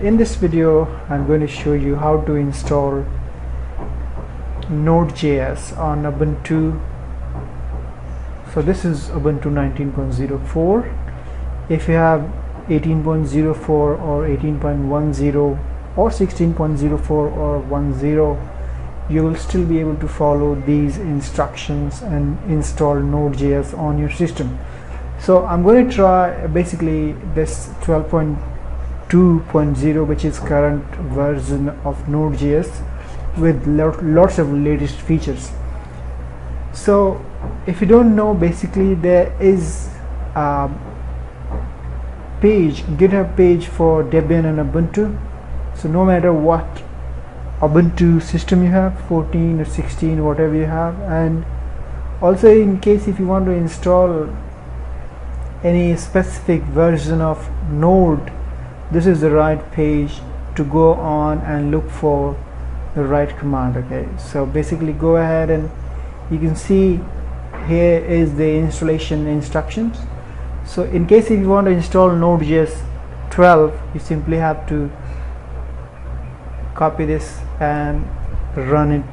in this video I'm going to show you how to install Nodejs on Ubuntu. So this is Ubuntu 19.04. if you have 18.04 or 18.10 or 16.04 or 10, you will still be able to follow these instructions and install Nodejs on your system. So I'm going to try basically this 12.2.0, which is current version of Nodejs with lots of latest features. So if you don't know, basically there is a GitHub page for Debian and Ubuntu. So no matter what Ubuntu system you have, 14 or 16, whatever you have, and also in case if you want to install any specific version of Node, this is the right page to go on and look for the right command. Okay, so basically go ahead and you can see here is the installation instructions. So in case if you want to install Nodejs 12, you simply have to copy this and run it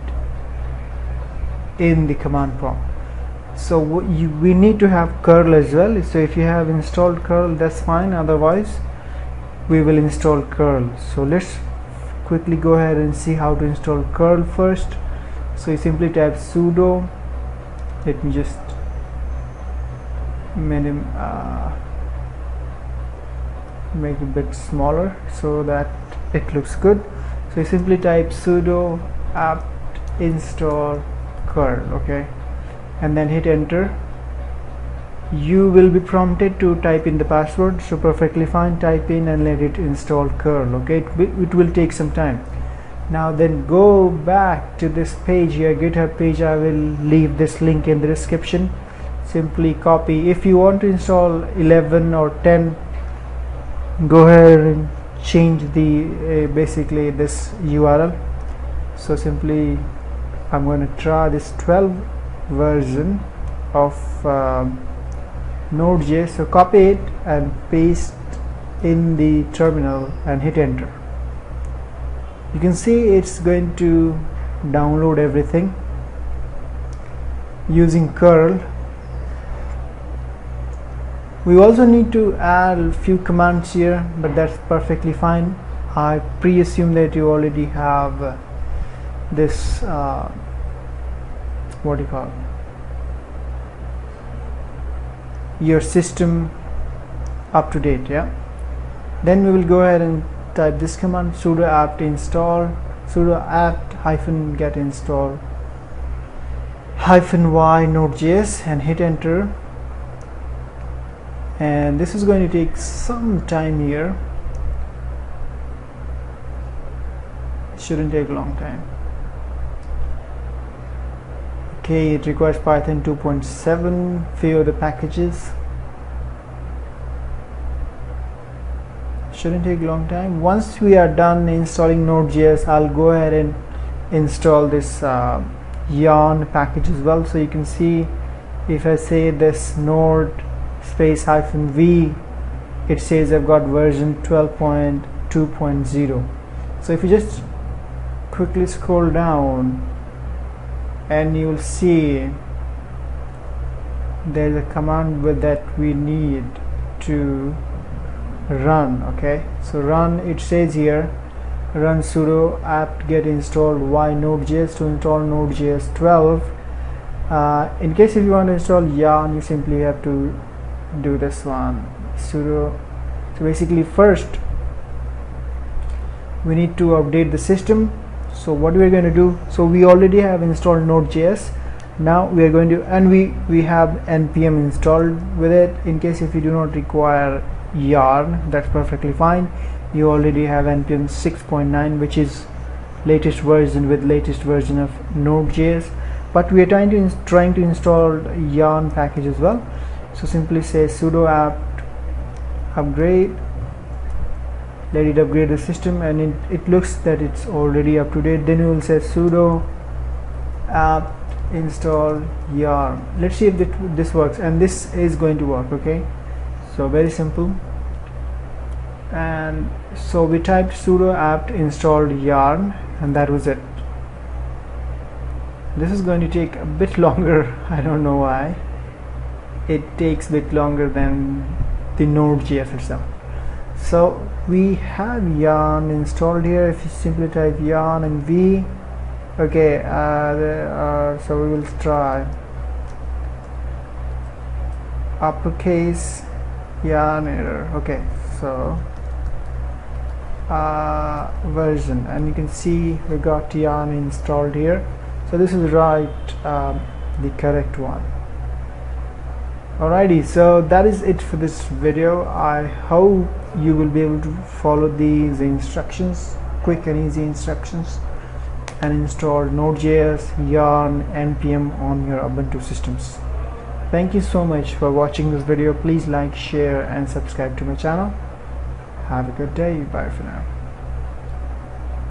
in the command prompt. So we need to have curl as well. So if you have installed curl, that's fine, otherwise we will install curl. So let's quickly go ahead and see how to install curl first. So you simply type sudo, let me just make it a bit smaller so that it looks good. So you simply type sudo apt install curl, okay, and then hit enter. You will be prompted to type in the password, so perfectly fine, type in and let it install curl. Okay, it will take some time. Now then go back to this page here, GitHub page. I will leave this link in the description. Simply copy. If you want to install 11 or 10, go ahead and change the basically this URL. So simply I'm going to try this 12 version of Nodejs. So copy it and paste in the terminal and hit enter. You can see it's going to download everything using curl. We also need to add a few commands here, but that's perfectly fine. I pre-assume that you already have this what do you call it, your system up to date. Yeah, then we will go ahead and type this command, sudo apt install, sudo apt -get install -y Nodejs, and hit enter. And this is going to take some time here. It shouldn't take a long time. Okay, it requires Python 2.7, few of the packages. Shouldn't take a long time. Once we are done installing Nodejs, I'll go ahead and install this yarn package as well. So you can see if I say this node space -v, it says I've got version 12.2.0. so if you just quickly scroll down, and you'll see there's a command with that we need to run. Okay, so run, it says here run sudo apt get install y Nodejs to install Nodejs 12. In case if you want to install yarn, you simply have to do this one, sudo. So basically first we need to update the system. So what we are going to do, so we already have installed Nodejs. Now we are going to, and we have NPM installed with it. In case if you do not require yarn, that's perfectly fine. You already have NPM 6.9, which is latest version with latest version of Nodejs, but we are trying to install yarn package as well. So simply say sudo apt upgrade, let it upgrade the system, and it looks that it's already up to date. Then we will say sudo apt install yarn. Let's see if this works, and this is going to work. Okay, so very simple. And so we typed sudo apt installed yarn, and that was it. This is going to take a bit longer. I don't know why it takes a bit longer than the Node.js itself. So we have yarn installed here. If you simply type yarn and v, okay, so we will try uppercase yarn error. Okay, so version, and you can see we got yarn installed here. So this is the correct one. Alrighty, so that is it for this video. I hope you will be able to follow these instructions, quick and easy instructions, and install Node.js, yarn, NPM on your Ubuntu systems. Thank you so much for watching this video. Please like, share and subscribe to my channel. Have a good day. Bye for now.